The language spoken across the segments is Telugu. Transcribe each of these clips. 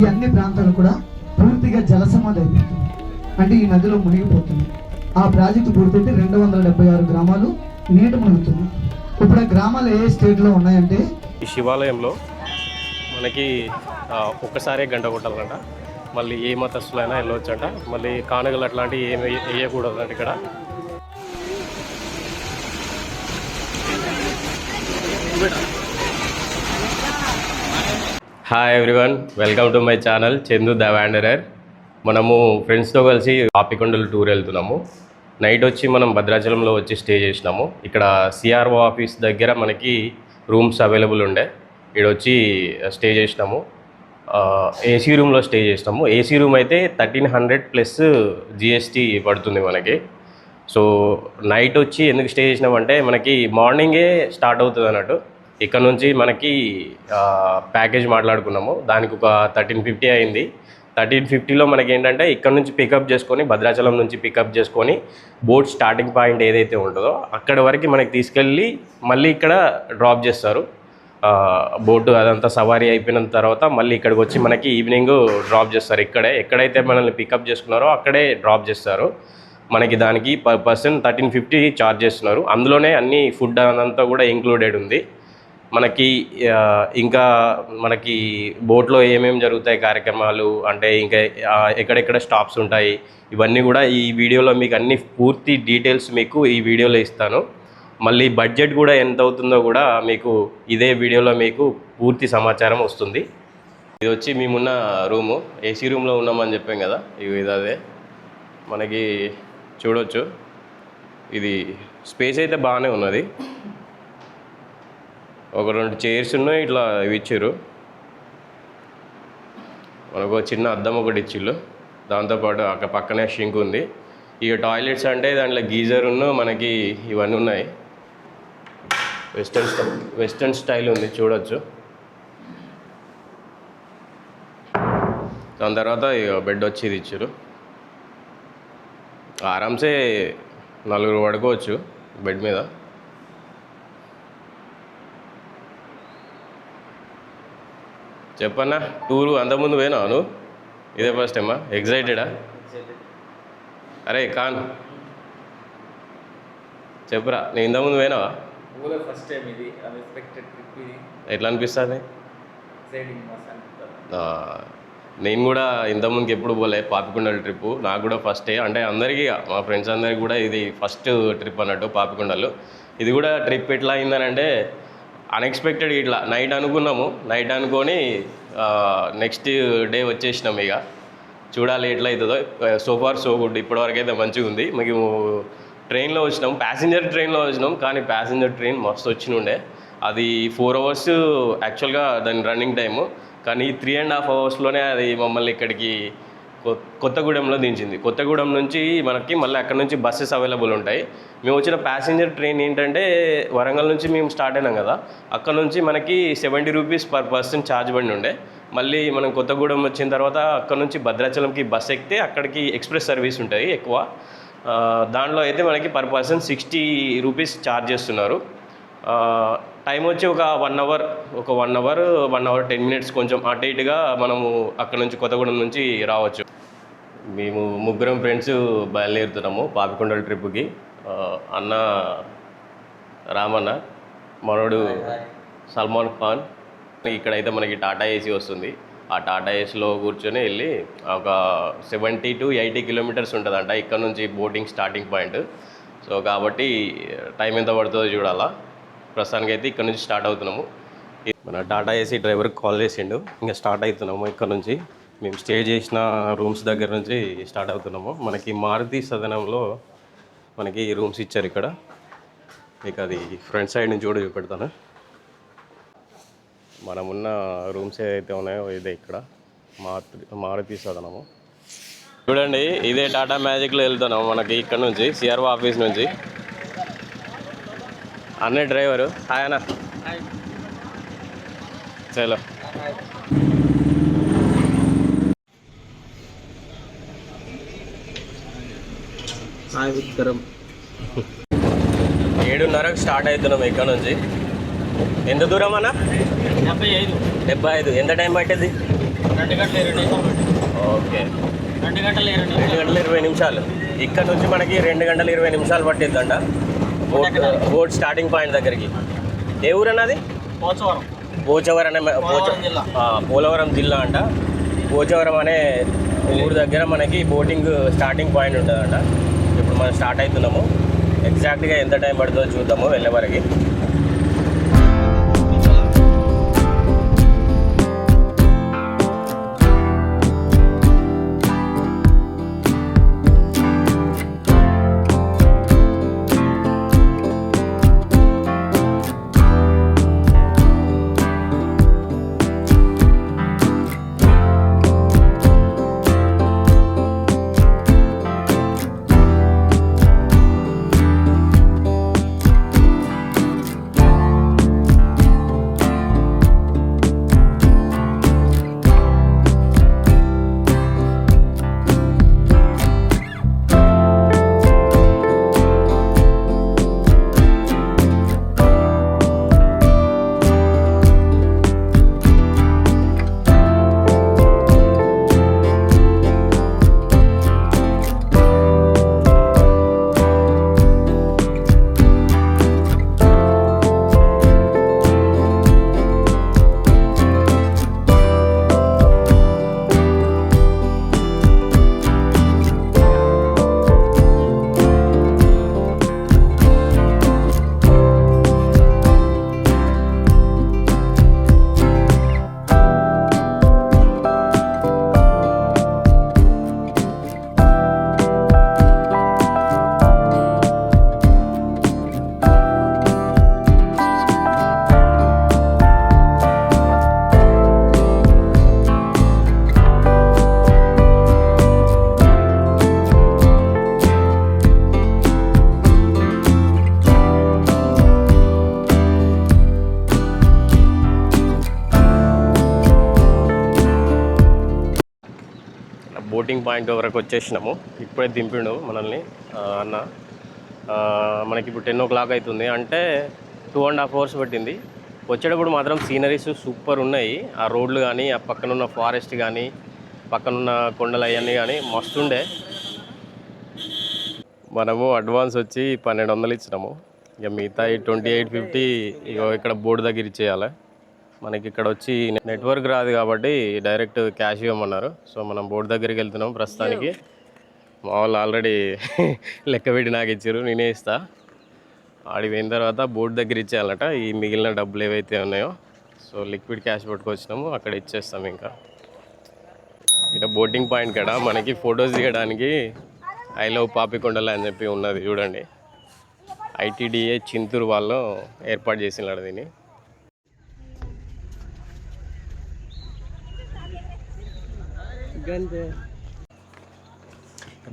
ఈ అన్ని ప్రాంతాలు కూడా పూర్తిగా జలసమాధి అయిపోతుంది, అంటే ఈ నదిలో మునిగిపోతుంది. ఆ ప్రాజెక్టు పూర్తయితే 276 గ్రామాలు నీట మునుగుతుంది. ఇప్పుడు ఆ గ్రామాలు ఏ స్టేట్లో ఉన్నాయంటే, ఈ శివాలయంలో మనకి ఒక్కసారే గంట కొట్టాలంట, మళ్ళీ ఏ మతస్థులైనా వెళ్ళవచ్చంట, మళ్ళీ కానుకలు అట్లాంటివి ఏమి వేయకూడదంట ఇక్కడ. Hi everyone, welcome to my channel Chandu the wanderer. మనము ఫ్రెండ్స్తో కలిసి పాపికొండలు టూర్ వెళ్తున్నాము. నైట్ వచ్చి మనం భద్రాచలంలో వచ్చి స్టే చేసినాము. ఇక్కడ సిఆర్ఓ ఆఫీస్ దగ్గర మనకి రూమ్స్ అవైలబుల్ ఉండే, ఇక్కడ వచ్చి స్టే చేసినాము. ఏసీ రూమ్లో స్టే చేసినాము. ఏసీ రూమ్ అయితే 1300 ప్లస్ జిఎస్టీ పడుతుంది మనకి. సో నైట్ వచ్చి ఎందుకు స్టే చేసినామంటే, మనకి మార్నింగే స్టార్ట్ అవుతుంది అన్నట్టు. ఇక్కడ నుంచి మనకి ప్యాకేజ్ మాట్లాడుకున్నాము, దానికి ఒక 1350 అయింది. 1350లో మనకి ఏంటంటే ఇక్కడ నుంచి పికప్ చేసుకొని, భద్రాచలం నుంచి పికప్ చేసుకొని బోట్ స్టార్టింగ్ పాయింట్ ఏదైతే ఉంటుందో అక్కడ వరకు మనకి తీసుకెళ్ళి మళ్ళీ ఇక్కడ డ్రాప్ చేస్తారు. బోటు అదంతా సవారీ అయిపోయిన తర్వాత మళ్ళీ ఇక్కడికి వచ్చి మనకి ఈవినింగ్ డ్రాప్ చేస్తారు. ఎక్కడైతే మనల్ని పికప్ చేసుకున్నారో అక్కడే డ్రాప్ చేస్తారు. మనకి దానికి పర్ పర్సన్ 1350 ఛార్జ్ చేస్తున్నారు. అందులోనే అన్ని ఫుడ్ అదంతా కూడా ఇంక్లూడెడ్ ఉంది. మనకి ఇంకా మనకి బోట్లో ఏమేమి జరుగుతాయి కార్యక్రమాలు, అంటే ఇంకా ఎక్కడెక్కడ స్టాప్స్ ఉంటాయి, ఇవన్నీ కూడా ఈ వీడియోలో మీకు అన్ని పూర్తి డీటెయిల్స్ మీకు ఈ వీడియోలో ఇస్తాను. మళ్ళీ బడ్జెట్ కూడా ఎంత అవుతుందో కూడా మీకు ఇదే వీడియోలో మీకు పూర్తి సమాచారం వస్తుంది. ఇది వచ్చి మేమున్న రూము, ఏసీ రూమ్లో ఉన్నామని చెప్పాం కదా, ఇది అదే. మనకి చూడవచ్చు, ఇది స్పేస్ అయితే బాగానే ఉన్నది. ఒక 2 చైర్స్ ఉన్నాయి, ఇట్లా ఇవి ఇచ్చారు. మనకు చిన్న అద్దం ఒకటి ఇచ్చిళ్ళు, దాంతోపాటు అక్కడ పక్కనే షింక్ ఉంది. ఇక టాయిలెట్స్ అంటే దాంట్లో గీజర్ ఉన్న మనకి ఇవన్నీ ఉన్నాయి. వెస్టర్న్ స్టైల్ ఉంది, చూడవచ్చు. దాని తర్వాత ఇక బెడ్ వచ్చి ఇది ఇచ్చారు. ఆరామ్సే 4 పడుకోవచ్చు బెడ్ మీద. చెప్పన్నా, టూరు అంతకుముందు పోయినావా నువ్వు? ఇదే ఫస్ట్ టైమా? ఎగ్జైటెడా? అరే కాన్ చెప్పురా, నేను ఇంతకుముందు పోయినావా? ఫస్ట్ టైం ఇది, అన్ఎక్స్పెక్టెడ్ ట్రిప్ ఇది. ఎట్లా అనిపిస్తుంది? నేను కూడా ఇంతకుముందుకి ఎప్పుడు పోలే పాపికొండల ట్రిప్పు, నాకు కూడా ఫస్టే. అంటే అందరికీ, మా ఫ్రెండ్స్ అందరికీ కూడా ఇది ఫస్ట్ ట్రిప్ అన్నట్టు పాపికొండలు. ఇది కూడా ట్రిప్ ఎట్లా అయిందనంటే, అన్ఎక్స్పెక్టెడ్ ఇట్లా నైట్ అనుకున్నాము. నైట్ అనుకొని నెక్స్ట్ డే వచ్చేసినాము. ఇక చూడాలి ఎట్లా అవుతుందో. సో ఫార్ సో గుడ్, ఇప్పటివరకు అయితే మంచిగా ఉంది. మేము ట్రైన్లో వచ్చినాం, ప్యాసింజర్ ట్రైన్లో వచ్చినాం. కానీ ప్యాసింజర్ ట్రైన్ మస్తు వచ్చినుండే. అది 4 అవర్స్ యాక్చువల్గా దాని రన్నింగ్ టైము, కానీ 3.5 అవర్స్లోనే అది మమ్మల్ని ఇక్కడికి కొత్తగూడెంలో దించింది. కొత్తగూడెం నుంచి మనకి మళ్ళీ అక్కడ నుంచి బస్సెస్ అవైలబుల్ ఉంటాయి. మేము వచ్చిన ప్యాసింజర్ ట్రైన్ ఏంటంటే, వరంగల్ నుంచి మేము స్టార్ట్ అయినాం కదా, అక్కడ నుంచి మనకి 70 రూపీస్ పర్ పర్సన్ ఛార్జ్ పడి ఉండే. మళ్ళీ మనం కొత్తగూడెం వచ్చిన తర్వాత అక్కడ నుంచి భద్రాచలంకి బస్ ఎక్కితే అక్కడికి ఎక్స్ప్రెస్ సర్వీస్ ఉంటుంది ఎక్కువ. దాంట్లో అయితే మనకి పర్ పర్సన్ 60 రూపీస్ ఛార్జ్ చేస్తున్నారు. టైం వచ్చి ఒక 1 అవర్ 1 అవర్ 10 మినిట్స్ కొంచెం అటు ఇటుగా మనము అక్కడ నుంచి కొత్తగూడెం నుంచి రావచ్చు. మేము 3 ఫ్రెండ్స్ బయలుదేరుతున్నాము పాపికొండల ట్రిప్కి. అన్న రామన్న, మనోడు సల్మాన్ ఖాన్. ఇక్కడైతే మనకి టాటా ఏసీ వస్తుంది. ఆ టాటా ఏసీలో కూర్చొని వెళ్ళి ఒక 70 to 80 కిలోమీటర్స్ ఉంటుందంట ఇక్కడ నుంచి బోటింగ్ స్టార్టింగ్ పాయింట్. సో కాబట్టి టైం ఎంత పడుతుందో చూడాలా. ప్రస్తుతానికి అయితే ఇక్కడ నుంచి స్టార్ట్ అవుతున్నాము. మన టాటా ఏసీ డ్రైవర్కి కాల్ చేసిండు, ఇంకా స్టార్ట్ అవుతున్నాము. ఇక్కడ నుంచి మేము స్టే చేసిన రూమ్స్ దగ్గర నుంచి స్టార్ట్ అవుతున్నాము. మనకి మారుతి సదనంలో మనకి రూమ్స్ ఇచ్చారు ఇక్కడ. మీకు అది ఫ్రంట్ సైడ్ నుంచి కూడా చూపెడతాను. మనమున్న రూమ్స్ ఏదైతే ఉన్నాయో ఇదే ఇక్కడ మారుతి సదనము. చూడండి, ఇదే టాటా మ్యాజిక్లో వెళ్తున్నాము మనకి ఇక్కడ నుంచి సిఆర్ఓ ఆఫీస్ నుంచి. అన్నే డ్రైవరు. హాయ్ అన్న. చలో. హాయ్ విక్రమ్. 7:30కి స్టార్ట్ అవుతున్నాం ఇక్కడ నుంచి. ఎంత దూరం అన్న? 75. 75. ఎంత టైం పట్టేది? 2 గంటల 20 నిమిషాలు పట్టింది. ఓకే 2 గంటల 20 2 నిమిషాలు. గంటల 20 నిమిషాలు ఇక్కడ నుంచి మనకి 2 గంటల 20 నిమిషాలు పట్టిద్దంట బోట్ స్టార్టింగ్ పాయింట్ దగ్గరికి. ఏ ఊరు అన్నది? పోచవరం. పోచవరం జిల్లా. పోలవరం జిల్లా అంట. పోచవరం అనే ఊరు దగ్గర మనకి బోటింగ్ స్టార్టింగ్ పాయింట్ ఉంటుందంట. ఇప్పుడు మనం స్టార్ట్ అవుతున్నాము. ఎగ్జాక్ట్గా ఎంత టైం పడుతుందో చూద్దాము వెళ్ళే వరకు. బోటింగ్ పాయింట్ వరకు వచ్చేసినాము. ఇప్పుడే దింపిండు మనల్ని అన్న. మనకి ఇప్పుడు 10 o'clock అవుతుంది. అంటే 2.5 hours పట్టింది. వచ్చేటప్పుడు మాత్రం సీనరీస్ సూపర్ ఉన్నాయి. ఆ రోడ్లు కానీ, ఆ పక్కనున్న ఫారెస్ట్ కానీ, పక్కనున్న కొండలు అవన్నీ కానీ మస్తుండే. మనము అడ్వాన్స్ వచ్చి 1200 ఇచ్చినాము. ఇక మిగతా 2850 ఇక్కడ బోర్డు దగ్గర ఇచ్చేయాలి. మనకి ఇక్కడ వచ్చి నెట్వర్క్ రాదు కాబట్టి డైరెక్ట్ క్యాష్ ఇవ్వమన్నారు. సో మనం బోర్డు దగ్గరికి వెళ్తున్నాం ప్రస్తుతానికి. మా వాళ్ళు ఆల్రెడీ లెక్క పెట్టి నాకు ఇచ్చారు, నేనే ఇస్తా. ఆడికి పోయిన తర్వాత బోర్డు దగ్గర ఇచ్చేయాలట ఈ మిగిలిన డబ్బులు ఏవైతే ఉన్నాయో. సో లిక్విడ్ క్యాష్ పట్టుకొచ్చినాము, అక్కడ ఇచ్చేస్తాం. ఇంకా ఇక్కడ బోటింగ్ పాయింట్ కాడ మనకి ఫొటోస్ దిగడానికి ఐ లవ్ పాపికొండలు అని చెప్పి ఉన్నది చూడండి. ఐటీడీఏ చింతూరు వాళ్ళు ఏర్పాటు చేసినాడు దీన్ని.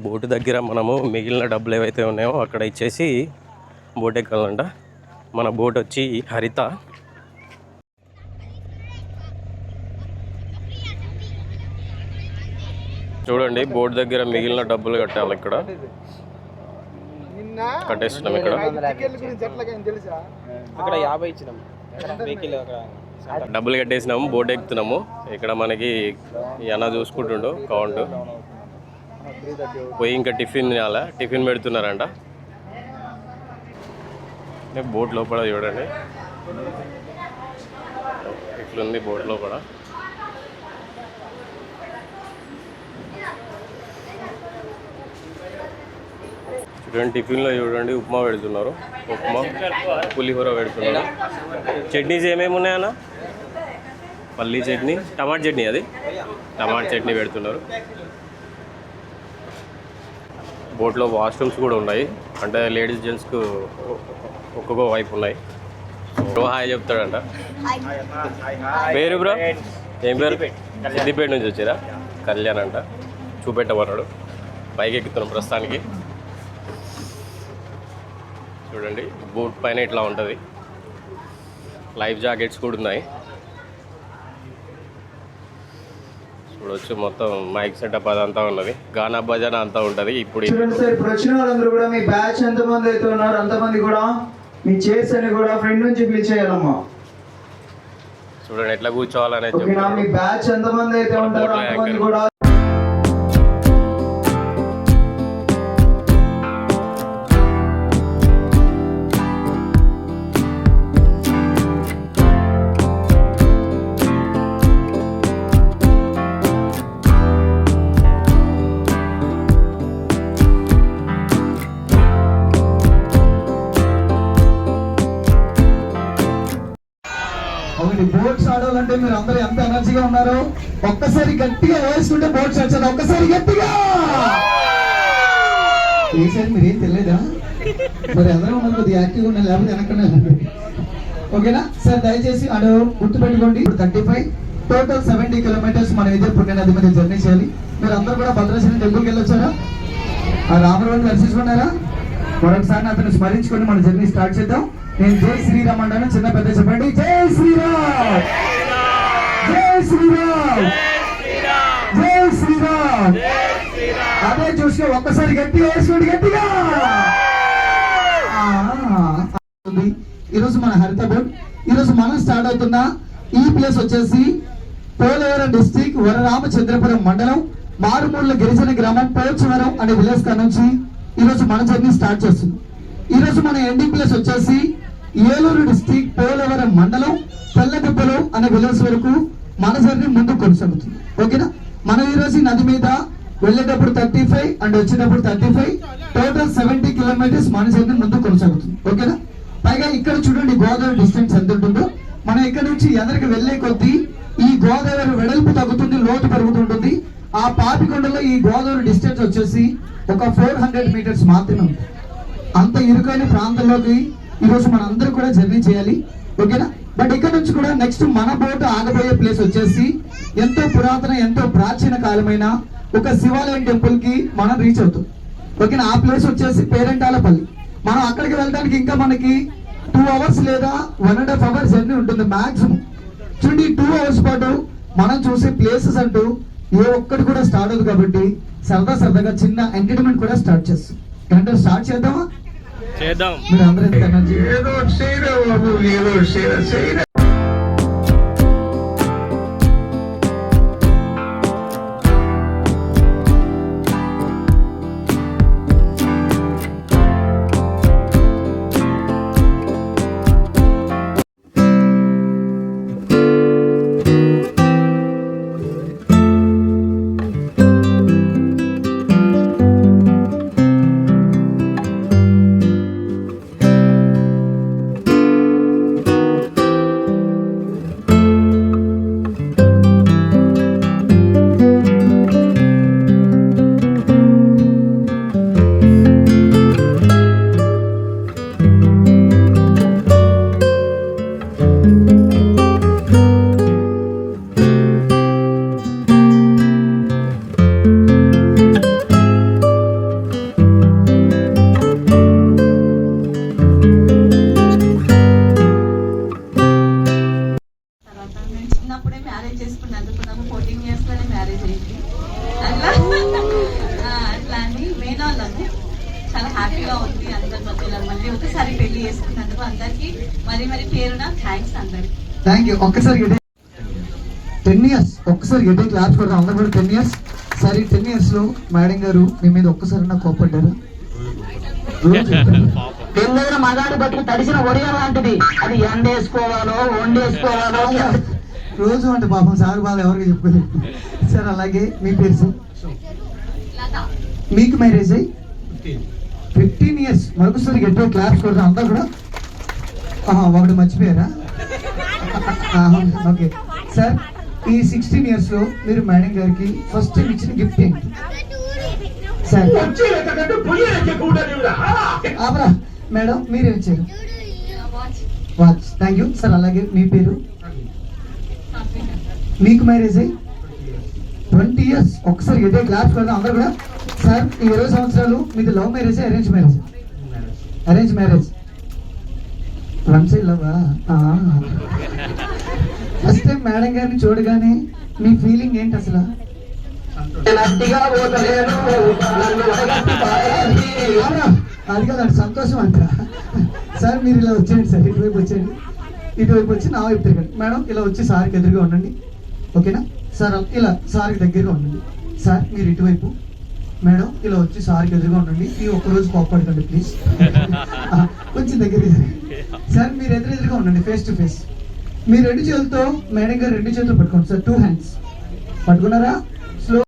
బోటు దగ్గర మనము మిగిలిన డబ్బులు ఏవైతే ఉన్నాయో అక్కడ ఇచ్చేసి బోట్ ఎక్కాలంట. మన బోట్ వచ్చి హరిత. చూడండి బోట్ దగ్గర మిగిలిన డబ్బులు కట్టాలి. ఇక్కడ కట్టేస్తున్నాం. ఇక్కడ అక్కడ 50 ఇచ్చినాం. వెహికల్ అక్కడ డబ్బులు కట్టేసినాము, బోట్ ఎక్కుతున్నాము. ఇక్కడ మనకి అన్న చూసుకుంటుండు కౌంట్. పోయి ఇంకా టిఫిన్ తినాలా, టిఫిన్ పెడుతున్నారంట. బోట్ లోపల చూడండి ఇట్లుంది బోట్ లోపల. చూడండి టిఫిన్లో చూడండి ఉప్మా పెడుతున్నారు. ఉప్మా, పులిహోర పెడుతున్నారు. చట్నీస్ ఏమేమి ఉన్నాయన్న? పల్లీ చట్నీ, టమాటా చట్నీ. అది టమాటా చట్నీ పెడుతున్నారు. బోట్లో వాష్రూమ్స్ కూడా ఉన్నాయి. అంటే లేడీస్ జెంట్స్కు ఒక్కొక్క వైపు ఉన్నాయి. బ్రో హాయ్ చెప్తాడంట. పేరు బ్రో ఏం పేరు? సిద్దిపేట నుంచి వచ్చారా? కళ్యాణ్ అంట. చూపెట్టమన్నాడు. పైకి ఎక్కుతున్నాం ప్రస్తుతానికి. చూడండి బోట్ పైన ఇట్లా ఉంటుంది. లైఫ్ జాకెట్స్ కూడా ఉన్నాయి. చూడొచ్చు మొత్తం మైక్ సెటప్ అదంతా ఉన్నది. గానా భజన అంతా ఉంటుంది. ఇప్పుడు వచ్చిన వాళ్ళందరూ కూడా మీ బ్యాచ్ ఎంతమంది అయితే ఉన్నారు అంతమంది కూడా మీ చైర్స్ అని కూడా ఫ్రంట్ నుంచి పిలిచేయాలమ్మా. చూడండి ఎట్లా కూర్చోవాలనేది ఓకేనా? చెప్తారు. మీ బ్యాచ్ ఎంతమంది అయితే ఉంటారో అంతమంది కూడా ఒకటి బోట్స్ ఆడాలంటే మీరు అందరూ ఎంత ఎనర్జీగా ఉన్నారో ఒక్కసారి గట్టిగా వేసుకుంటే బోట్స్ వచ్చేది. ఒక్కసారి గట్టిగా వేసారు. మీరేం తెలియదా? మరి అందరూ ఉన్నారు, కొద్దిగా యాక్టివ్గా ఉన్నారు, లేకపోతే వెనకనే ఉన్నారు. ఓకేనా సార్? దయచేసి అడు గుర్తుపెట్టుకోండి. ఇప్పుడు 35 టోటల్ 70 కిలోమీటర్స్ మనం ఇదే పుణ్య నది మీద జర్నీ చేయాలి. మీరు అందరూ కూడా భద్రాచలం టెంపుల్కి వెళ్ళొచ్చారా? ఆ రామరావుని దర్శించుకున్నారా? మరొకసారి అతను స్మరించుకొని మన జర్నీ స్టార్ట్ చేద్దాం. నేను జై శ్రీరామ్ అంటాను, చిన్న పెద్ద చెప్పండి. జై శ్రీరామ్, జై శ్రీరామ్, జై శ్రీరామ్. అదే చూసి ఒక్కసారి గట్టిగా వేసుకోండి, గట్టిగా. ఈరోజు మన హరితబోట్, ఈరోజు మనం స్టార్ట్ అవుతున్న ఈ ప్లేస్ వచ్చేసి పోలవరం డిస్టిక్ వరరామచంద్రపురం మండలం మారుమూల గిరిజన గ్రామం పోచవరం అనే విలేజ్ కా నుంచి ఈరోజు మన జర్నీ స్టార్ట్ చేస్తుంది. ఈరోజు మన ఎండింగ్ ప్లేస్ వచ్చేసి ఏలూరు డిస్టిక్ పోలవరం మండలం తెల్లదిబ్బలు అనే విలేజ్ వరకు మన జర్నీ ముందుకు కొనసాగుతుంది. ఓకేనా? మనం ఈరోజు ఈ నది మీద వెళ్ళేటప్పుడు 35 అండ్ వచ్చేటప్పుడు 35 టోటల్ 70 కిలోమీటర్స్ మన జర్నీ ముందుకు కొనసాగుతుంది. ఓకేనా? పైగా ఇక్కడ చూడండి గోదావరి డిస్టెన్స్ ఎంత ఉంటుందో. మనం ఇక్కడ నుంచి ఎదరికి వెళ్లే కొద్దీ ఈ గోదావరి వెడల్పు తగ్గుతుంది, లోతు పెరుగుతుంటుంది. ఆ పాపికొండలో ఈ గోదావరి డిస్టెన్స్ వచ్చేసి ఒక 400 మీటర్స్ మాత్రమే ఉంది. అంత ఇరుకైన ప్రాంతంలోకి ఈరోజు మన అందరూ కూడా జర్నీ చేయాలి. ఓకేనా? బట్ ఇక్కడ నుంచి కూడా నెక్స్ట్ మన బోటు ఆగబోయే ప్లేస్ వచ్చేసి ఎంతో పురాతన, ఎంతో ప్రాచీన కాలమైన ఒక శివాలయం టెంపుల్ కి మనం రీచ్ అవుతాం. ఓకేనా? ఆ ప్లేస్ వచ్చేసి పేరెంటాలపల్లి. మనం అక్కడికి వెళ్ళడానికి ఇంకా మనకి 2 అవర్స్ లేదా 1.5 అవర్స్ జర్నీ ఉంటుంది మాక్సిమం. చూడండి, 2 అవర్స్ పాటు మనం చూసే ప్లేసెస్ అంటూ ఏ ఒక్కటి కూడా స్టార్ట్ అవుతుంది. కాబట్టి సరదాగా చిన్న ఎంటర్టైన్మెంట్ కూడా స్టార్ట్ చేస్తాం. ఏంటంటే స్టార్ట్ చేద్దామా? చేద్దాం. మీరు అందరూ ఎంత ఎనర్జీ ఏదో చేయరా బాబు, ఏదో చేయరా. చిన్నప్పుడే మ్యారేజ్ చేసుకుని అందుకున్నాము. 14 years లోనే మ్యారేజ్ అయింది. అట్లా అట్లా అని మేనోళ్ళము చాలా హ్యాపీగా ఉంది. అందరి మధ్యలో మళ్ళీ ఒకసారి పెళ్లి చేసుకున్నందుకు అందరికి మరి పేరున థ్యాంక్స్ అందరికి. Thank you. ఒక్కసారి 10 years ఒక్కసారి గట్టి క్లాప్స్ కొడతాం అందరూ కూడా. 10 years. సరే, 10 years లో మేడం గారు మీ మీద ఒక్కసారి నా కోపడ్డారు? దగ్గర మగాడి బతుకు తడిసిన ఒడియ లాంటిది. అది ఎండేసుకోవాలో వండేసుకోవాలో రోజు అంటే పాపం సార్ బాధ ఎవరికి చెప్పలేదు సార్. అలాగే మీ పేరు సార్? మీకు మ్యారేజ్ అయ్యి 15 years. మరొకసారి గట్టిగా క్లాప్స్ కొడతాం అందరూ కూడా. ఒకటి మర్చిపోయారా? ఓకే సార్, ఈ 16 years లో మీరు మేడం గారికి ఫస్ట్ టైం ఇచ్చిన గిఫ్ట్ ఏంటి సార్? ఆపరా మేడం, మీరేం ఇచ్చారు? వాచ్. Thank you sir. అలాగే మీ పేరు? మీకు మ్యారేజ్ అయ్యి 20 years. ఒకసారి ఇదే క్లాస్ కొడదాం అందరూ కూడా. సార్, ఈ 20 సంవత్సరాలు మీది love marriage, arrange marriage? Arrange marriage. One side లవ్వా? ఫస్ట్ టైం మేడం గారిని చూడగానే మీ ఫీలింగ్ ఏంటి అసలు? అది కాదు, సంతోషం అంట. సార్ మీరు ఇలా వచ్చేయండి సార్, ఇటువైపు వచ్చేయండి. ఇటువైపు వచ్చి నా వైపు తిరగండి. మేడం ఇలా వచ్చి సార్కి ఎదురుగా ఉండండి. ఓకేనా సార్? ఇలా సార్కి దగ్గరగా ఉండండి. సార్ మీరు ఇటువైపు. మేడం ఇలా వచ్చి సార్కి ఎదురుగా ఉండండి. ఈ ఒక్కరోజు కోప్పడకండి ప్లీజ్. కొంచెం దగ్గర. సార్ మీరు ఎదురుగా ఉండండి, ఫేస్ టు ఫేస్. మీరు 2 చేతులతో మేడం గారు 2 చేతులు పట్టుకోండి సార్. 2 హ్యాండ్స్ పట్టుకున్నారా? స్లో.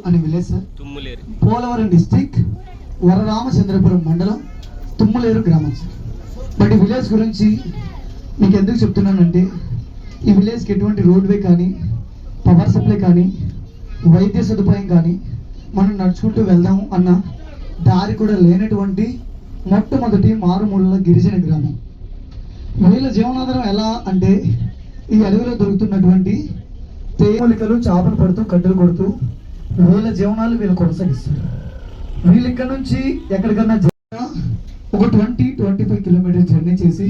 అని village sir, Tummuleru. Polavaram district, Vararamachandrapuram మండలం, తుమ్మలేరు గ్రామం సార్. బట్ ఈ విలేజ్ గురించి మీకు ఎందుకు చెప్తున్నానంటే, ఈ విలేజ్కి ఎటువంటి రోడ్వే కానీ, పవర్ సప్లై కానీ, వైద్య సదుపాయం కానీ, మనం నడుచుకుంటూ వెళ్దాము అన్న దారి కూడా లేనటువంటి మొట్టమొదటి మారుమూల గిరిజన గ్రామం. వీళ్ళ జీవనాధారం ఎలా అంటే, ఈ అడవిలో దొరుకుతున్నటువంటి తేలికలు, చేపలు పడుతూ, కట్టెలు కొడుతూ వీళ్ళ జీవనాలు వీళ్ళు కొనసాగిస్తారు. వీళ్ళు ఇక్కడ నుంచి ఎక్కడికన్నా ఒక 20-25 కిలోమీటర్ జర్నీ చేసి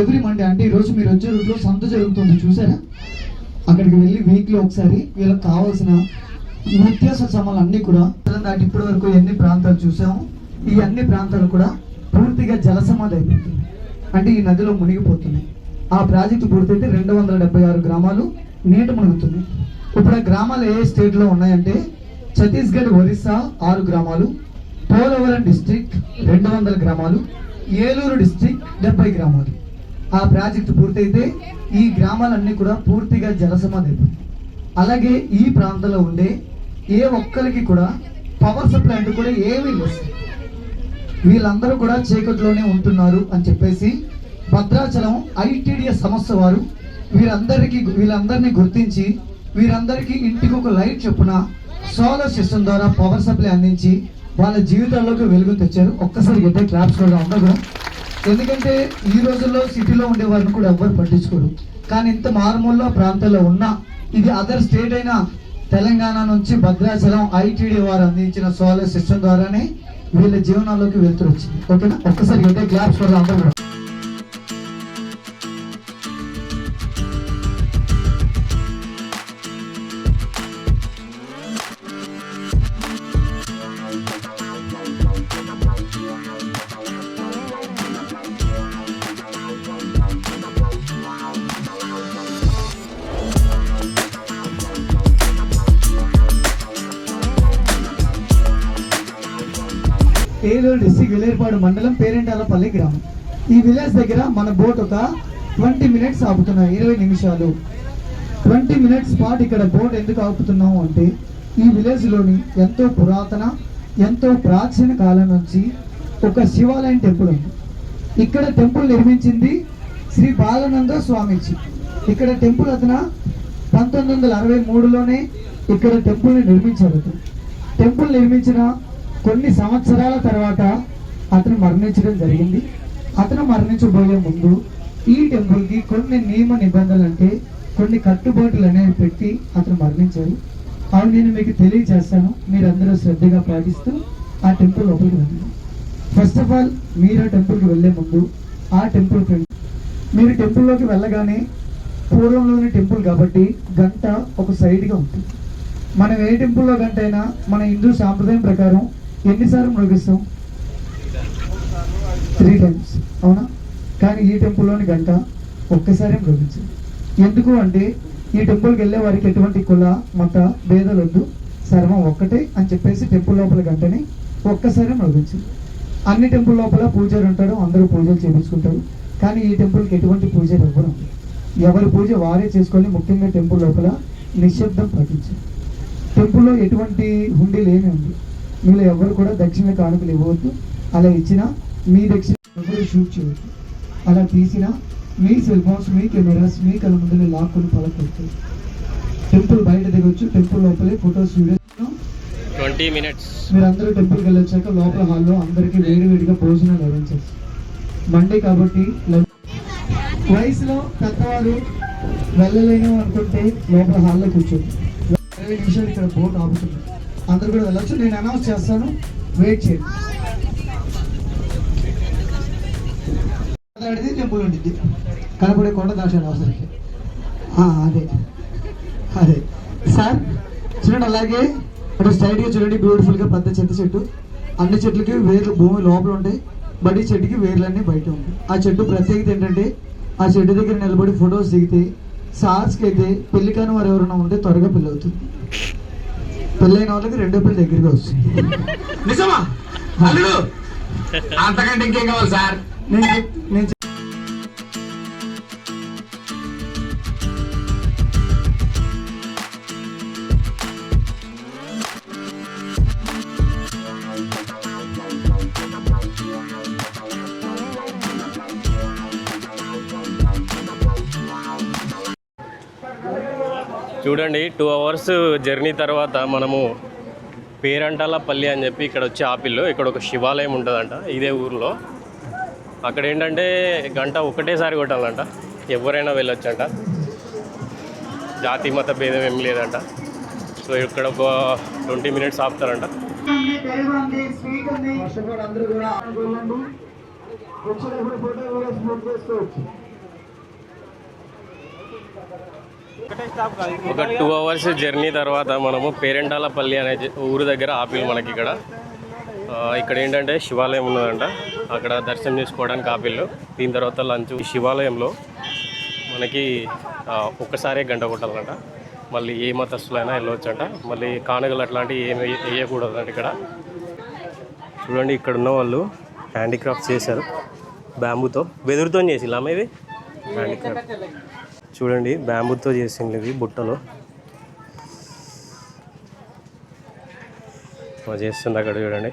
ఎవ్రీ మండే, అంటే ఈరోజు మీరు వచ్చే రూట్లో సంత జరుగుతుంది చూసారా, అక్కడికి వెళ్ళి వీక్లీ ఒకసారి వీళ్ళకి కావాల్సిన నిత్యావసర సామాన్లు అన్నీ కూడా దాటి ఇప్పటి వరకు ఎన్ని ప్రాంతాలు చూసాము, ఈ అన్ని ప్రాంతాలు కూడా పూర్తిగా జలసమాధి అయిపోతుంది. అంటే ఈ నదిలో మునిగిపోతున్నాయి. ఆ ప్రాజెక్టు పూర్తయితే 276 గ్రామాలు నీట మునుగుతున్నాయి. ఇప్పుడు ఆ గ్రామాలు ఏ స్టేట్లో ఉన్నాయంటే, ఛత్తీస్గఢ్, ఒరిస్సా 6 గ్రామాలు, పోలవరం డిస్ట్రిక్ట్ 200 గ్రామాలు, ఏలూరు డిస్ట్రిక్ట్ 70 గ్రామాలు. ఆ ప్రాజెక్టు పూర్తయితే ఈ గ్రామాలన్నీ కూడా పూర్తిగా జలసమాధి అయిపోతాయి. అలాగే ఈ ప్రాంతంలో ఉండే ఏ ఒక్కరికి కూడా పవర్ సప్లై అంటూ కూడా ఏమీ లేదు. వీళ్ళందరూ కూడా చీకట్లోనే ఉంటున్నారు అని చెప్పేసి భద్రాచలం ITDS సంస్థ వారు వీళ్ళందరినీ గుర్తించి వీరందరికీ ఇంటికి ఒక లైట్ చొప్పున సోలార్ సిస్టమ్ ద్వారా పవర్ సప్లై అందించి వాళ్ళ జీవితాల్లోకి వెలుగు తెచ్చారు. ఒక్కసారి గట్టే క్లాప్స్ కూడా అందరూ కూడా. ఎందుకంటే ఈ రోజుల్లో సిటీలో ఉండే వారిని కూడా ఎవ్వరు పట్టించుకోరు. కానీ ఇంత మారుమూల ప్రాంతాల్లో ఉన్న, ఇది అదర్ స్టేట్ అయిన తెలంగాణ నుంచి భద్రాచలం ITD వారు అందించిన సోలార్ సిస్టమ్ ద్వారానే వీళ్ళ జీవనాల్లోకి వెళ్తూ వచ్చింది. ఓకేనా? ఒక్కసారి గట్టే క్లాప్స్ కూడా అందరూ కూడా. ఏలూరు డిస్ట్రిక్ట్ వెలేరుపాడు మండలం పేరెంటాలపల్లి గ్రామం. ఈ విలేజ్ దగ్గర మన బోట్ ఒక 20 మినిట్స్ ఆపుతున్నాం, 20 నిమిషాలు. 20 మినిట్స్ పాటు ఇక్కడ బోట్ ఎందుకు ఆపుతున్నాము అంటే, ఈ విలేజ్లోని ఎంతో పురాతన, ఎంతో ప్రాచీన కాలం నుంచి ఒక శివాలయం టెంపుల్ ఉంది. ఇక్కడ టెంపుల్ నిర్మించింది శ్రీ బాలానంద స్వామీజీ. ఇక్కడ టెంపుల్ అతను 1963లోనే ఇక్కడ టెంపుల్ని నిర్మించారు. టెంపుల్ నిర్మించిన కొన్ని సంవత్సరాల తర్వాత అతను మరణించడం జరిగింది. అతను మరణించబోయే ముందు ఈ టెంపుల్కి కొన్ని నియమ నిబంధనలు, అంటే కొన్ని కట్టుబాట్లు అనేవి పెట్టి అతను మరణించారు. అవి నేను మీకు తెలియజేస్తాను. మీరందరూ శ్రద్ధగా పాటిస్తూ ఆ టెంపుల్ లోపలికి వెళ్ళండి. ఫస్ట్ ఆఫ్ ఆల్ మీరు ఆ టెంపుల్కి వెళ్ళే ముందు ఆ టెంపుల్ ఫ్రెండ్, మీరు టెంపుల్లోకి వెళ్ళగానే పూర్వంలోని టెంపుల్ కాబట్టి గంట ఒక సైడ్గా ఉంటుంది. మనం ఏ టెంపుల్లో గంట అయినా మన హిందూ సాంప్రదాయం ప్రకారం ఎన్నిసార్లు మ్రోగిస్తాం? 3 times, అవునా? కానీ ఈ టెంపుల్లోని గంట ఒక్కసారి మ్రోగించింది. ఎందుకు అంటే ఈ టెంపుల్కి వెళ్ళే వారికి ఎటువంటి కుల మత భేదాలు వద్దు, సర్వం ఒక్కటే అని చెప్పేసి టెంపుల్ లోపల గంటని ఒక్కసారి మ్రోగించింది. అన్ని టెంపుల్ లోపల పూజారి ఉంటాడు, అందరూ పూజలు చేయించుకుంటారు. కానీ ఈ టెంపుల్కి ఎటువంటి పూజలు ఎవ్వరు ఉండరు. ఎవరి పూజ వారే చేసుకొని, ముఖ్యంగా టెంపుల్ లోపల నిశ్శబ్దం పాటించారు. టెంపుల్లో ఎటువంటి హుండీలు ఏమీ ఉంది. మీలో ఎవరు కూడా దక్షిణ కానుకలు ఇవ్వవద్దు. అలా ఇచ్చినా మీ దక్షిణ ఎవరు షూట్ చేయవద్దు. అలా తీసినా మీ సెల్ ఫోన్స్, మీ కెమెరాస్ మీ కళ్ళ ముందు లాక్కుని పలకొచ్చారు. టెంపుల్ బయట దిగొచ్చు, టెంపుల్ లోపలే ఫొటోస్, వీడియోస్. 20 minutes. మీరందరూ టెంపుల్కి వెళ్ళొచ్చాక లోపల హాల్లో అందరికీ వేడివేడిగా భోజనాలు అరేంజ్ చేస్తారు. మండే కాబట్టి వయసులో పెద్దవారు వెళ్ళలేను అనుకుంటే లోపల హాల్లో కూర్చోండి. 20 నిమిషాలు ఇక్కడ బోట్ ఆపుతుంది. అందరూ కూడా వెళ్ళొచ్చు. నేను అనౌన్స్ చేస్తాను, వెయిట్ చేయండి. టెంపుల్ ఉంటుంది, కనపడే కొండ దాచాడు అవసరం. అదే అదే సార్ చూడండి. అలాగే అటు స్ట్రైట్గా చూడండి, బ్యూటిఫుల్గా పెద్ద చింత చెట్టు. అన్ని చెట్లకి వేర్లు భూమి లోపల ఉంటాయి, బడి చెట్టుకి వేర్లన్నీ బయట ఉంటాయి. ఆ చెట్టు ప్రత్యేకత ఏంటంటే ఆ చెట్టు దగ్గర నిలబడి ఫొటోస్ దిగితే సార్స్కి అయితే పెళ్లి కాని వారు ఎవరైనా ఉంటే త్వరగా పెళ్ళి అవుతుంది. పెళ్ళైన వాళ్ళకి 2వ పెళ్లి దగ్గరగా వస్తుంది. నిజమా? అంతకంటే ఇంకేం కావాలి సార్? నేను చూడండి, 2 hours జర్నీ తర్వాత మనము పేరంటాలపల్లి అని చెప్పి ఇక్కడ వచ్చి ఆపిల్లు. ఇక్కడ ఒక శివాలయం ఉంటుందంట ఇదే ఊరిలో. అక్కడ ఏంటంటే గంట ఒకటేసారి కొట్టాలంట, ఎవరైనా వెళ్ళొచ్చంట, జాతి మత భేదం ఏం లేదంట. సో ఇక్కడ ఒక 20 minutes ఆపుతారంట. ఒక 2 hours జర్నీ తర్వాత మనము పేరంటాలపల్లి అనే ఊరు దగ్గర ఆపిల్ మనకి ఇక్కడ. ఇక్కడ ఏంటంటే శివాలయం ఉన్నదంట, అక్కడ దర్శనం చేసుకోవడానికి ఆపిల్లు. దీని తర్వాత లంచ్. ఈ శివాలయంలో మనకి ఒక్కసారే గంట కొట్టాలంట. మళ్ళీ ఏ మతస్థులైనా వెళ్ళవచ్చంట. మళ్ళీ కానుకలు అట్లాంటివి ఏమి వేయకూడదంట ఇక్కడ. చూడండి, ఇక్కడ ఉన్న వాళ్ళు హ్యాండీక్రాఫ్ట్స్ చేశారు బ్యాంబూతో, వెదురుతో చేసి అమ్మ ఇది హ్యాండీక్రాఫ్ట్. చూడండి, బ్యాంబూతో చేసింది ఇది బుట్టలో చేస్తుంది. అక్కడ చూడండి,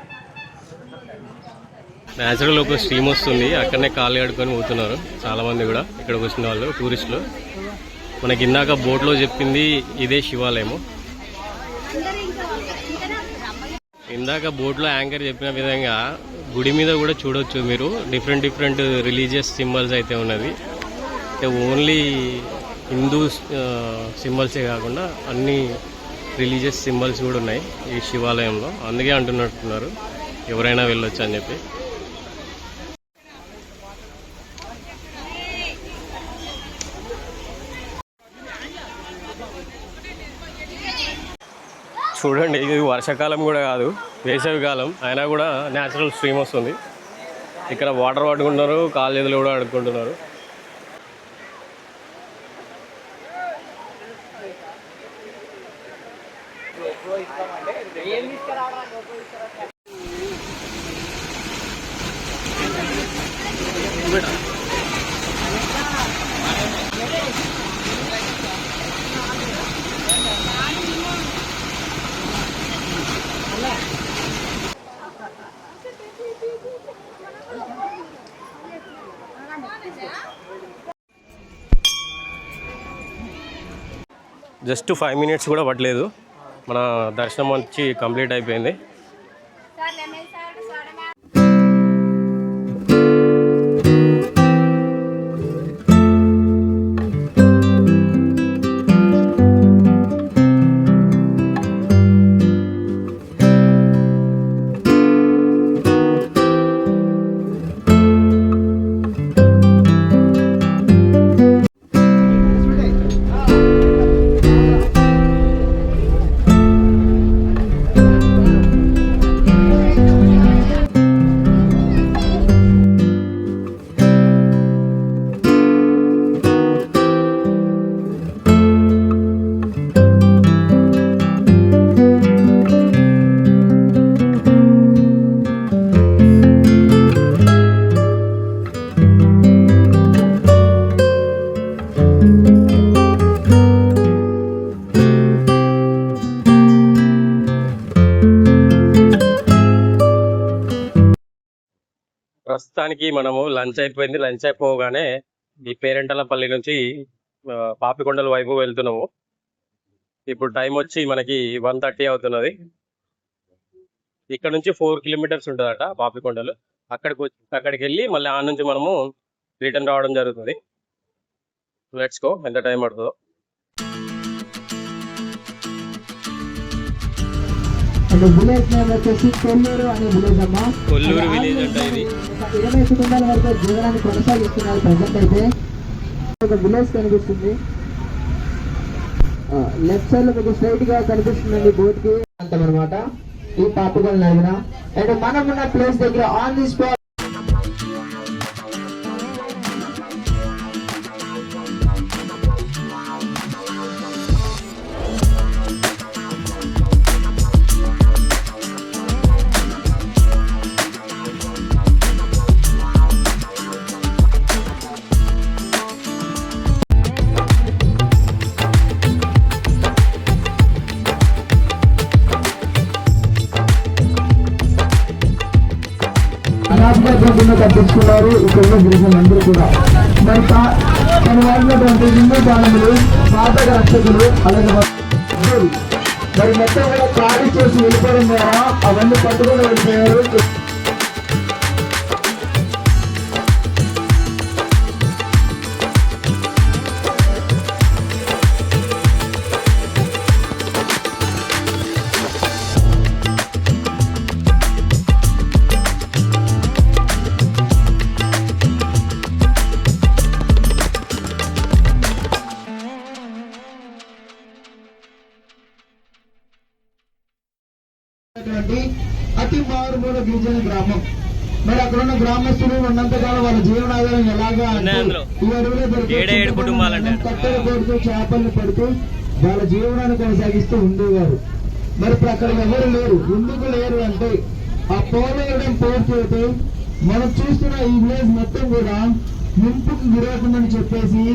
న్యాచురల్ ఒక స్ట్రీమ్ వస్తుంది, అక్కడనే కాళ్ళు కడుక్కొని పోతున్నారు చాలామంది కూడా ఇక్కడికి వచ్చిన వాళ్ళు టూరిస్టులు. మనకి ఇందాక బోట్లో చెప్పింది ఇదే శివాలయము. ఇందాక బోట్లో యాంకర్ చెప్పిన విధంగా గుడి మీద కూడా చూడొచ్చు మీరు, డిఫరెంట్ రిలీజియస్ సింబల్స్ అయితే ఉన్నది. అంటే ఓన్లీ హిందూ సింబల్సే కాకుండా అన్ని రిలీజియస్ సింబల్స్ కూడా ఉన్నాయి ఈ శివాలయంలో. అందుకే అంటున్నట్టున్నారు ఎవరైనా వెళ్ళొచ్చు అని చెప్పి. చూడండి, ఇది వర్షాకాలం కూడా కాదు, వేసవి కాలం అయినా కూడా న్యాచురల్ స్ట్రీమ్ వస్తుంది. ఇక్కడ వాటర్ పట్టుకుంటున్నారు, కాళ్ళు చేతులు కూడా ఆడుకుంటున్నారు. జస్ట్ 5 minutes కూడా పట్టలేదు, మన దర్శనం వచ్చి కంప్లీట్ అయిపోయింది. ప్రస్తుతానికి మనము లంచ్ అయిపోయింది. లంచ్ అయిపోగానే ఈ పేరెంటలపల్లి నుంచి పాపికొండల వైపు వెళ్తున్నాము. ఇప్పుడు టైం వచ్చి మనకి 1:30 అవుతున్నది. ఇక్కడ నుంచి 4 కిలోమీటర్స్ ఉంటుందట పాపికొండలు. అక్కడికి వెళ్ళి మళ్ళీ ఆ నుంచి మనము రిటర్న్ రావడం జరుగుతుంది. Let's go. ఎంత టైం పడుతుందో. విలేజ్ నేమ్ వచ్చేసి కొల్లూరు అనే విలేజ్ అమ్మా. కొల్లూరు విలేజ్ అంట ఇది. 20 కుటుంబాల వరకు జీవనాన్ని కొనసాగిస్తున్నారు. ప్రజెంట్ అయితే ఒక విలేజ్ కనిపిస్తుంది. లెఫ్ట్ సైడ్ లో మీకు స్ట్రైట్ గా కనిపిస్తుందండి బోట్ కి అనమాట ఈ పాపికొండ దగ్గర. అండ్ మనం ఉన్న ప్లేస్ దగ్గర ఆన్ ది స్పాట్ అనాథగా తప్పించుకున్నారు ఇక్కడ గిరిజనులు అందరూ కూడా. మరి తన వాడినటువంటి హిందూ బాణములు పాతక రక్షకులు అలాగే మరి మొత్తం కూడా ఖాళీ చేసి వెళ్ళిపోవడం ద్వారా అవన్నీ పట్టుకొని వెళ్ళిపోయారు. అతి మారుమూల గిరిజన గ్రామం. మరి అక్కడ ఉన్న గ్రామస్తులు ఉన్నంతకాలం వాళ్ళ జీవనాధారం ఎలాగా ఈ అడవిలో కట్టెలు కొడుతూ చేపలను పడుతూ వాళ్ళ జీవనాన్ని కొనసాగిస్తూ ఉండేవారు. మరి ఇప్పుడు అక్కడ ఎవరు లేరు. ఎందుకు లేరు అంటే ఆ పోలవరం పూర్తి మనం చూస్తున్న ఈ విలేజ్ మొత్తం కూడా ముంపుకు గురవుతుందని చెప్పేసి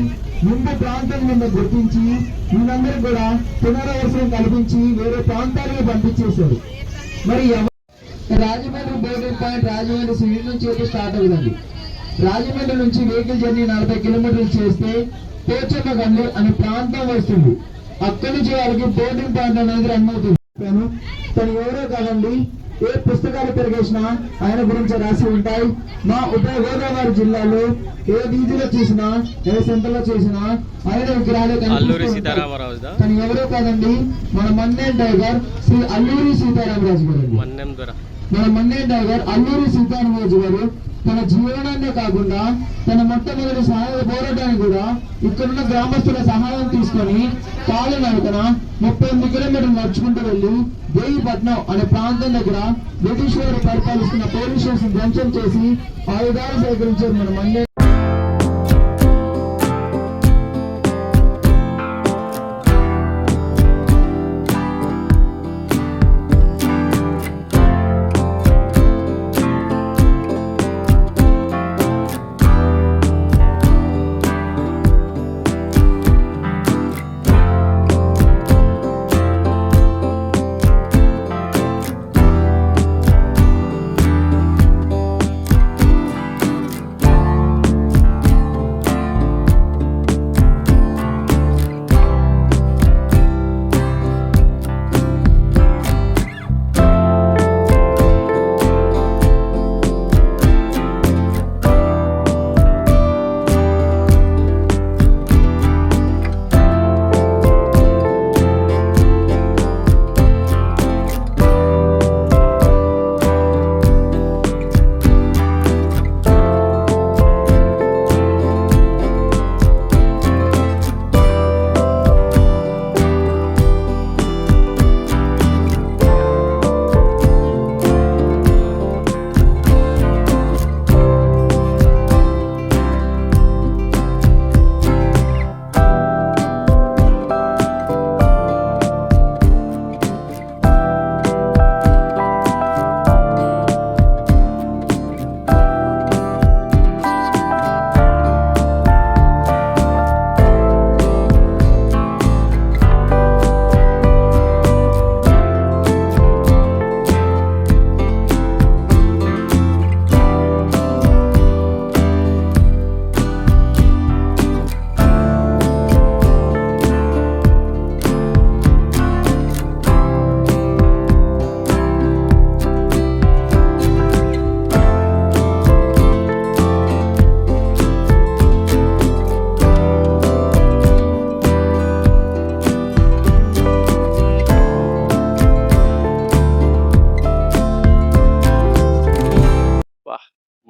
ముందు ప్రాంతం మీద గుర్తించి వీళ్ళందరూ కూడా పునరావాసం కల్పించి వేరే ప్రాంతాలకు పంపించేశారు. మరి Rajahmundry boarding point Rajahmundry civil నుంచి అయితే స్టార్ట్ అవుతుంది. రాజమండ్రి నుంచి వెహికల్ జర్నీ 40 కిలోమీటర్లు చేస్తే పోచమ్మగండ్లు అనే ప్రాంతం వస్తుంది. అక్కడి నుంచి వాళ్ళకి బోర్డింగ్ పాయింట్ అనేది రన్ అవుతుంది. తను ఎవరో కాదండి, ఏ పుస్తకాలు తిరిగేసినా ఆయన గురించి రాసి ఉంటాయి. మా ఉభయ గోదావరి జిల్లాలో ఏ వీధిలో చూసినా ఏ సెంటర్లో చూసినా ఆయన విగ్రహాలు కనిపిస్తూ. తను ఎవరో కాదండి, మన మన్నేం టైగర్ శ్రీ అల్లూరి సీతారామరాజు గారు. మన మన్నేం టైగర్ అల్లూరి సీతారామరాజు గారు తన జీవనాన్నే కాకుండా తన మొట్టమొదటి సహాయ పోరాటానికి కూడా ఇక్కడున్న గ్రామస్తుల సహాయం తీసుకొని కాలినడకన 38 కిలోమీటర్లు నడుచుకుంటూ వెళ్లి దేవిపట్నం అనే ప్రాంతం దగ్గర బ్రిటిష్ వారు పరిపాలిస్తున్న పోలీస్ స్టేషన్ ధ్వంసం చేసి ఆయుధాలు సేకరించారు మన మన్నే.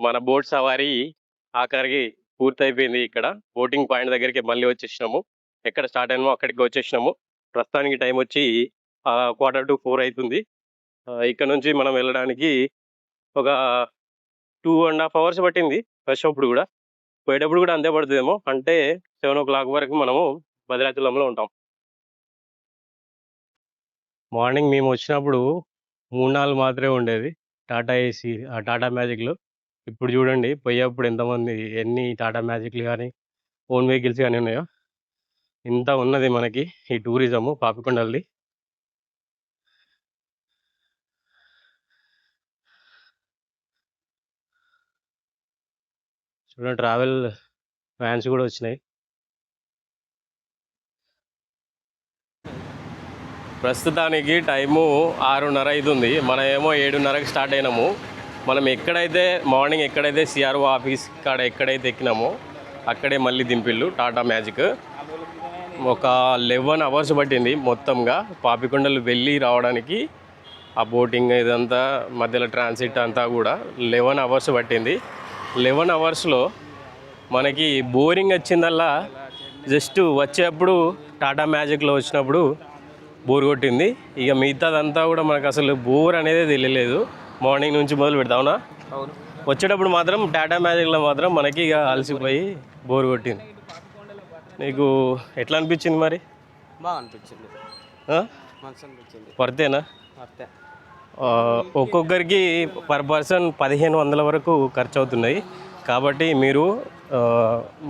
మన బోట్ సవారీ ఆఖరికి పూర్తయిపోయింది. ఇక్కడ బోటింగ్ పాయింట్ దగ్గరికి మళ్ళీ వచ్చేసినాము. ఎక్కడ స్టార్ట్ అయినామో అక్కడికి వచ్చేసినాము. ప్రస్తుతానికి టైం వచ్చి 3:45 అవుతుంది. ఇక్కడ నుంచి మనం వెళ్ళడానికి ఒక 2.5 hours పట్టింది. వచ్చినప్పుడు కూడా పోయేటప్పుడు కూడా అంతే పడుతుందేమో. అంటే 7 o'clock వరకు మనము భద్రాచలంలో ఉంటాం. మార్నింగ్ మేము వచ్చినప్పుడు 3-4 మాత్రమే ఉండేది టాటా ఏసీ, టాటా మ్యాజిక్లు. ఇప్పుడు చూడండి పోయేప్పుడు ఎంతమంది, ఎన్ని టాటా మ్యాజిక్లు కానీ ఓన్ వెహికల్స్ కానీ ఉన్నాయో. ఇంత ఉన్నది మనకి ఈ టూరిజము పాపికొండలది. చూడండి ట్రావెల్ వ్యాన్స్ కూడా వచ్చినాయి. ప్రస్తుతానికి టైము 6:30 అవుతుంది. మనం ఏమో 7:30కి స్టార్ట్ అయినాము. మనం ఎక్కడైతే మార్నింగ్ ఎక్కడైతే సిఆర్ఓ ఆఫీస్ కాడ ఎక్కడైతే ఎక్కినామో అక్కడే మళ్ళీ దింపిళ్ళు టాటా మ్యాజిక్. ఒక 11 hours పట్టింది మొత్తంగా పాపికొండలు వెళ్ళి రావడానికి. ఆ బోటింగ్ ఇదంతా మధ్యలో ట్రాన్సిట్ అంతా కూడా 11 hours పట్టింది. 11 hoursలో మనకి బోరింగ్ వచ్చిందల్లా జస్ట్ వచ్చేప్పుడు టాటా మ్యాజిక్లో వచ్చినప్పుడు బోర్ కొట్టింది. ఇక మిగతాదంతా కూడా మనకు అసలు బోర్ అనేది తెలియలేదు. మార్నింగ్ నుంచి మొదలు పెడతావునా. అవును. వచ్చేటప్పుడు మాత్రం టాటా మ్యాజిక్లో మాత్రం మనకి ఇక అలసిపోయి బోర్ కొట్టింది. నీకు ఎట్లా అనిపించింది మరి? బాగా అనిపించింది, మంచి అనిపించింది. వర్తేనా? అంతే. ఒక్కొక్కరికి పర్ పర్సన్ 1500 వరకు ఖర్చు అవుతున్నాయి. కాబట్టి మీరు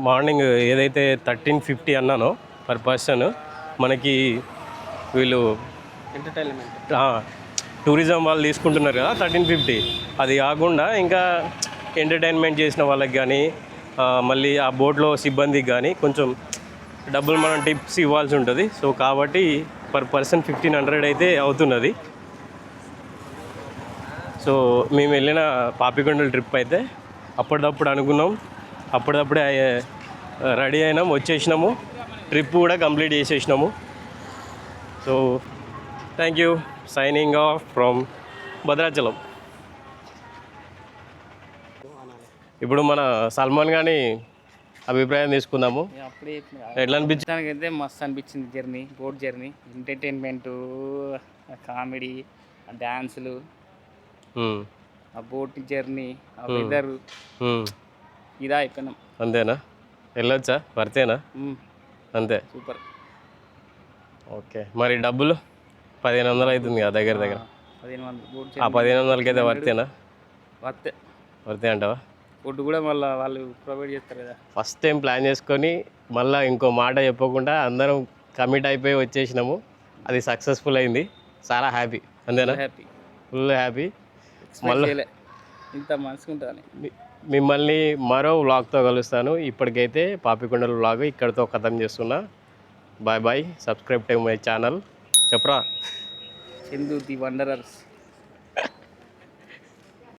మార్నింగ్ ఏదైతే 1350 అన్నానో పర్ పర్సన్, మనకి వీళ్ళు ఎంటర్టైన్మెంట్ టూరిజం వాళ్ళు తీసుకుంటున్నారు కదా 1350. అది కాకుండా ఇంకా ఎంటర్టైన్మెంట్ చేసిన వాళ్ళకి కానీ మళ్ళీ ఆ బోట్లో సిబ్బందికి కానీ కొంచెం డబ్బులు మనం టిప్స్ ఇవ్వాల్సి ఉంటుంది. సో కాబట్టి పర్ పర్సన్ 1500 అయితే అవుతున్నది. సో మేము వెళ్ళిన పాపికొండల ట్రిప్ అయితే అప్పటిదప్పుడు అనుకున్నాం, అప్పటిదప్పుడే రెడీ అయినాం, వచ్చేసినాము. ట్రిప్ కూడా కంప్లీట్ చేసేసినాము. So thank you. Signing off from Bhadrachalam. ఇప్పుడు మన సల్మాన్ గాని అభిప్రాయం తీసుకుందాము. అప్పుడే ఎట్లా అనిపించింది? అయితే మస్తు అనిపించింది journey, boat journey. Entertainment, comedy, డ్యాన్సులు, ఆ బోట్ జర్నీ, ఆ వెదర్ ఇదా అయిపోయినాం. అంతేనా? వెళ్ళొచ్చా? వర్తేనా? అంతే. సూపర్. ఓకే. మరి డబ్బులు 1500 అవుతుంది కదా దగ్గర దగ్గర. 1500 బోట్ ఆ 1500కి అయితే వర్తేనా? వర్తే అంటావా? ఫుడ్ కూడా మళ్ళీ వాళ్ళు ప్రొవైడ్ చేస్తారు కదా. ఫస్ట్ టైం ప్లాన్ చేసుకొని మళ్ళీ ఇంకో మాట చెప్పకుండా అందరం కమిట్ అయిపోయి వచ్చేసినాము. అది సక్సెస్ఫుల్ అయింది. చాలా హ్యాపీ. అంతేనా? Happy, full happy. మళ్ళీ ఇంత మనసుకు ఉంటుంది. మిమ్మల్ని మరో వ్లాగ్తో కలుస్తాను. ఇప్పటికైతే పాపికొండల వ్లాగ్ ఇక్కడితో ఖతం చేస్తున్నా. Bye bye. Subscribe to my channel. చెప్పరా? చందు ది వండరర్స్.